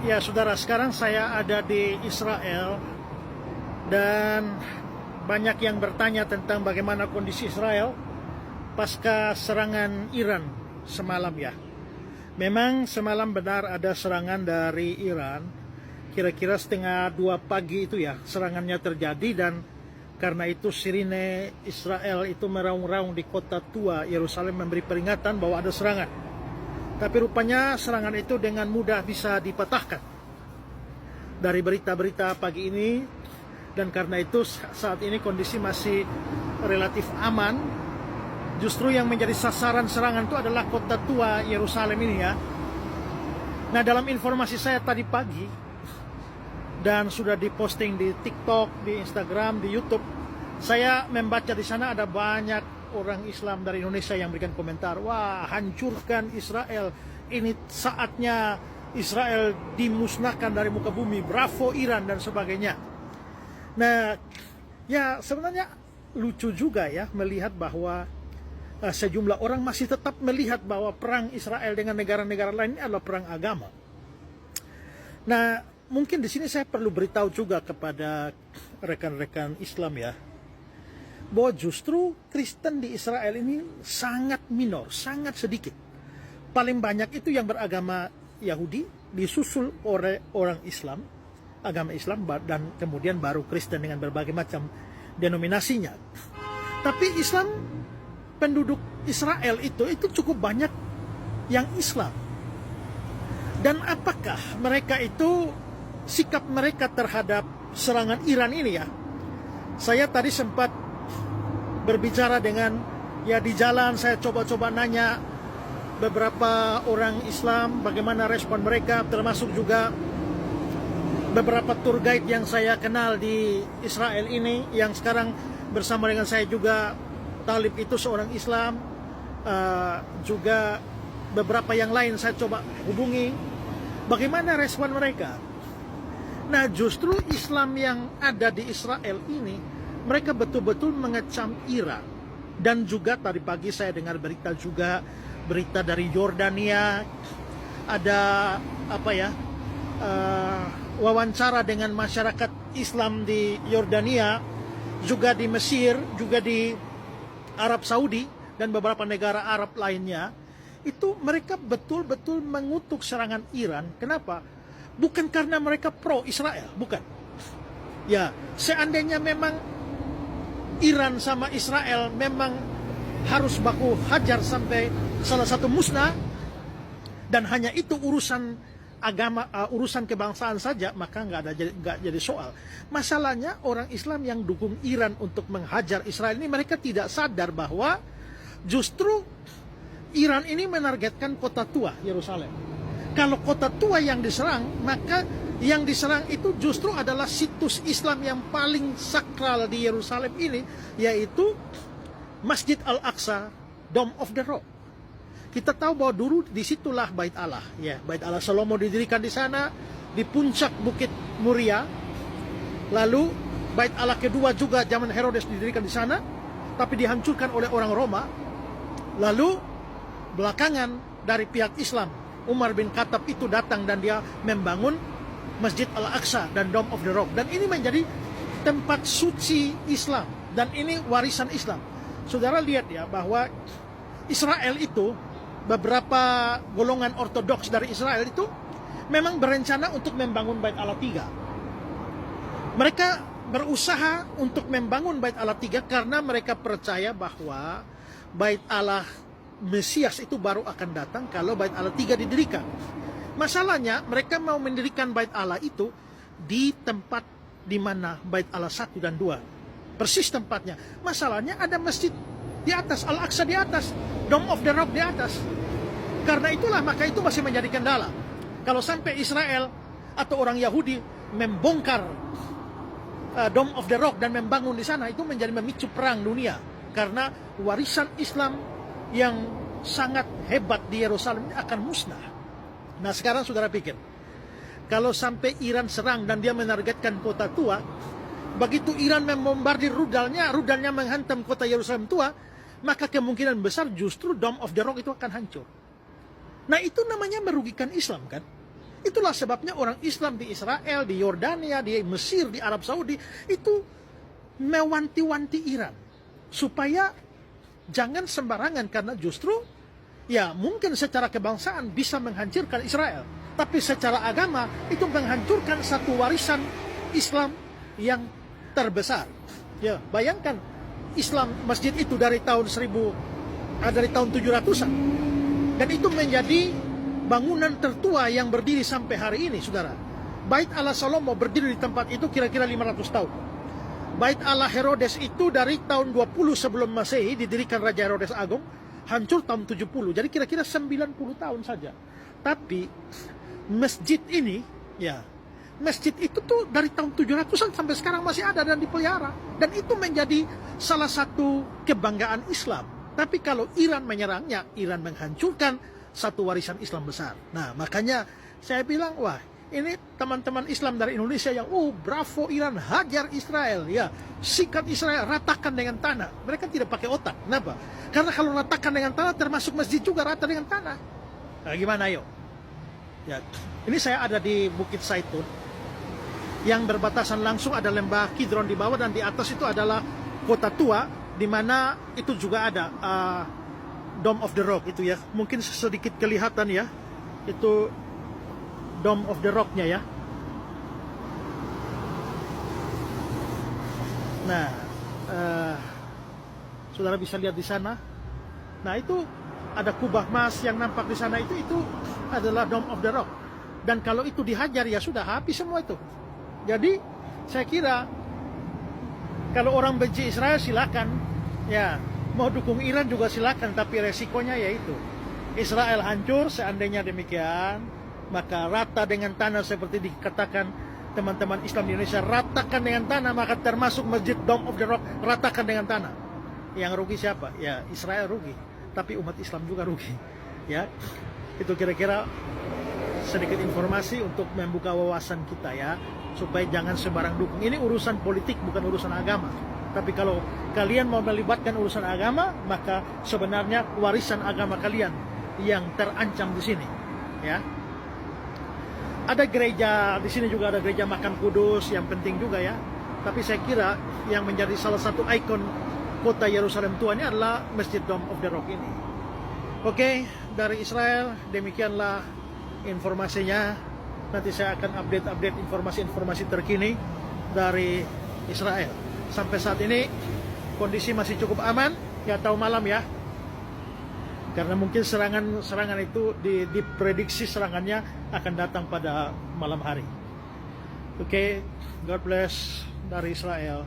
Ya saudara, sekarang saya ada di Israel dan banyak yang bertanya tentang bagaimana kondisi Israel pasca serangan Iran semalam ya. Memang semalam benar ada serangan dari Iran, kira-kira setengah 2 pagi itu ya serangannya terjadi, dan karena itu sirine Israel itu meraung-raung di kota tua Yerusalem memberi peringatan bahwa ada serangan. Tapi rupanya serangan itu dengan mudah bisa dipatahkan dari berita-berita pagi ini, dan karena itu saat ini kondisi masih relatif aman. Justru yang menjadi sasaran serangan itu adalah kota tua Yerusalem ini ya. Nah, dalam informasi saya tadi pagi dan sudah diposting di TikTok, di Instagram, di YouTube, saya membaca di sana ada banyak orang Islam dari Indonesia yang berikan komentar, wah, hancurkan Israel, ini saatnya Israel dimusnahkan dari muka bumi, bravo Iran dan sebagainya. Nah, ya sebenarnya lucu juga ya melihat bahwa sejumlah orang masih tetap melihat bahwa perang Israel dengan negara-negara lain ini adalah perang agama. Nah, mungkin di sini saya perlu beritahu juga kepada rekan-rekan Islam ya, bahwa justru Kristen di Israel ini sangat minor, sangat sedikit. Paling banyak itu yang beragama Yahudi, disusul oleh orang Islam, agama Islam, dan kemudian baru Kristen dengan berbagai macam denominasinya. Tapi Islam, penduduk Israel itu cukup banyak yang Islam. Dan apakah mereka itu, sikap mereka terhadap serangan Iran ini ya? Saya tadi sempat berbicara dengan, ya di jalan saya coba-coba nanya beberapa orang Islam bagaimana respon mereka, termasuk juga beberapa tour guide yang saya kenal di Israel ini, yang sekarang bersama dengan saya juga. Talib itu seorang Islam, juga beberapa yang lain saya coba hubungi, bagaimana respon mereka. Nah, justru Islam yang ada di Israel ini, mereka betul-betul mengecam Iran. Dan juga tadi pagi saya dengar berita juga, berita dari Yordania, ada wawancara dengan masyarakat Islam di Yordania, juga di Mesir, juga di Arab Saudi dan beberapa negara Arab lainnya. Itu mereka betul-betul mengutuk serangan Iran. Kenapa? Bukan karena mereka pro Israel, bukan. Ya, seandainya memang Iran sama Israel memang harus baku hajar sampai salah satu musnah, dan hanya itu urusan agama, urusan kebangsaan saja, maka nggak jadi soal. Masalahnya orang Islam yang dukung Iran untuk menghajar Israel ini, mereka tidak sadar bahwa justru Iran ini menargetkan kota tua Yerusalem. Kalau kota tua yang diserang, maka yang diserang itu justru adalah situs Islam yang paling sakral di Yerusalem ini, yaitu Masjid Al-Aqsa, Dome of the Rock. Kita tahu bahwa dulu disitulah Bait Allah, ya, Bait Allah Salomo didirikan di sana, di puncak Bukit Muria. Lalu Bait Allah kedua juga zaman Herodes didirikan di sana, tapi dihancurkan oleh orang Roma. Lalu belakangan dari pihak Islam, Umar bin Khattab itu datang dan dia membangun Masjid Al-Aqsa dan Dome of the Rock. Dan ini menjadi tempat suci Islam, dan ini warisan Islam. Saudara lihat ya bahwa Israel itu, beberapa golongan ortodoks dari Israel itu memang berencana untuk membangun Bait Allah 3. Mereka berusaha untuk membangun Bait Allah 3 karena mereka percaya bahwa Bait Allah Mesias itu baru akan datang kalau Bait Allah 3 didirikan. Masalahnya mereka mau mendirikan Bait Allah itu di tempat di mana Bait Allah 1 dan 2. Persis tempatnya. Masalahnya ada masjid di atas, Al-Aqsa di atas, Dome of the Rock di atas. Karena itulah, maka itu masih menjadi kendala. Kalau sampai Israel atau orang Yahudi membongkar Dome of the Rock dan membangun di sana, itu menjadi memicu perang dunia. Karena warisan Islam yang sangat hebat di Yerusalem ini akan musnah. Nah, sekarang saudara pikir, kalau sampai Iran serang dan dia menargetkan kota tua, begitu Iran membombardir rudalnya menghantam kota Yerusalem tua, maka kemungkinan besar justru Dome of the Rock itu akan hancur. Nah, itu namanya merugikan Islam kan? Itulah sebabnya orang Islam di Israel, di Yordania, di Mesir, di Arab Saudi itu mewanti-wanti Iran supaya jangan sembarangan, karena justru ya mungkin secara kebangsaan bisa menghancurkan Israel, tapi secara agama itu menghancurkan satu warisan Islam yang terbesar. Ya, bayangkan Islam masjid itu dari tahun 700-an, dan itu menjadi bangunan tertua yang berdiri sampai hari ini, saudara. Bait Allah Salomo berdiri di tempat itu kira-kira 500 tahun. Bait Allah Herodes itu dari tahun 20 sebelum Masehi didirikan Raja Herodes Agung, hancur tahun 70. Jadi kira-kira 90 tahun saja. Tapi masjid ini, ya, masjid itu tuh dari tahun 700-an sampai sekarang masih ada dan dipelihara. Dan itu menjadi salah satu kebanggaan Islam. Tapi kalau Iran menyerangnya, Iran menghancurkan satu warisan Islam besar. Nah, makanya saya bilang, wah, ini teman-teman Islam dari Indonesia yang, bravo Iran, hajar Israel, ya, sikat Israel, ratakan dengan tanah. Mereka tidak pakai otak. Kenapa? Karena kalau ratakan dengan tanah, termasuk masjid juga rata dengan tanah. Nah, gimana, yuk? Ya, ini saya ada di Bukit Zaitun, yang berbatasan langsung ada lembah Kidron di bawah, dan di atas itu adalah kota tua, di mana itu juga ada Dome of the Rock itu, ya. Mungkin sedikit kelihatan, ya. Itu Dome of the Rock-nya, ya. Nah, saudara bisa lihat di sana. Nah, itu ada kubah emas yang nampak di sana, itu adalah Dome of the Rock. Dan kalau itu dihajar, ya sudah habis semua itu. Jadi saya kira kalau orang benci Israel silakan, ya, mau dukung Iran juga silakan, tapi resikonya yaitu Israel hancur. Seandainya demikian, maka rata dengan tanah seperti dikatakan teman-teman Islam di Indonesia, ratakan dengan tanah, maka termasuk masjid Dome of the Rock, ratakan dengan tanah. Yang rugi siapa? Ya, Israel rugi, tapi umat Islam juga rugi. Ya, itu kira-kira sedikit informasi untuk membuka wawasan kita, ya, supaya jangan sembarang dukung. Ini urusan politik, bukan urusan agama. Tapi kalau kalian mau melibatkan urusan agama, maka sebenarnya warisan agama kalian yang terancam di sini, ya. Ada gereja di sini juga, ada gereja Makam Kudus yang penting juga, ya. Tapi saya kira yang menjadi salah satu ikon kota Yerusalem tua ini adalah Masjid Dome of the Rock ini. Oke, dari Israel demikianlah informasinya. Nanti saya akan update informasi-informasi terkini dari Israel. Sampai saat ini kondisi masih cukup aman, ya, tahu malam, ya. Karena mungkin serangan itu diprediksi serangannya akan datang pada malam hari. Oke, God bless dari Israel.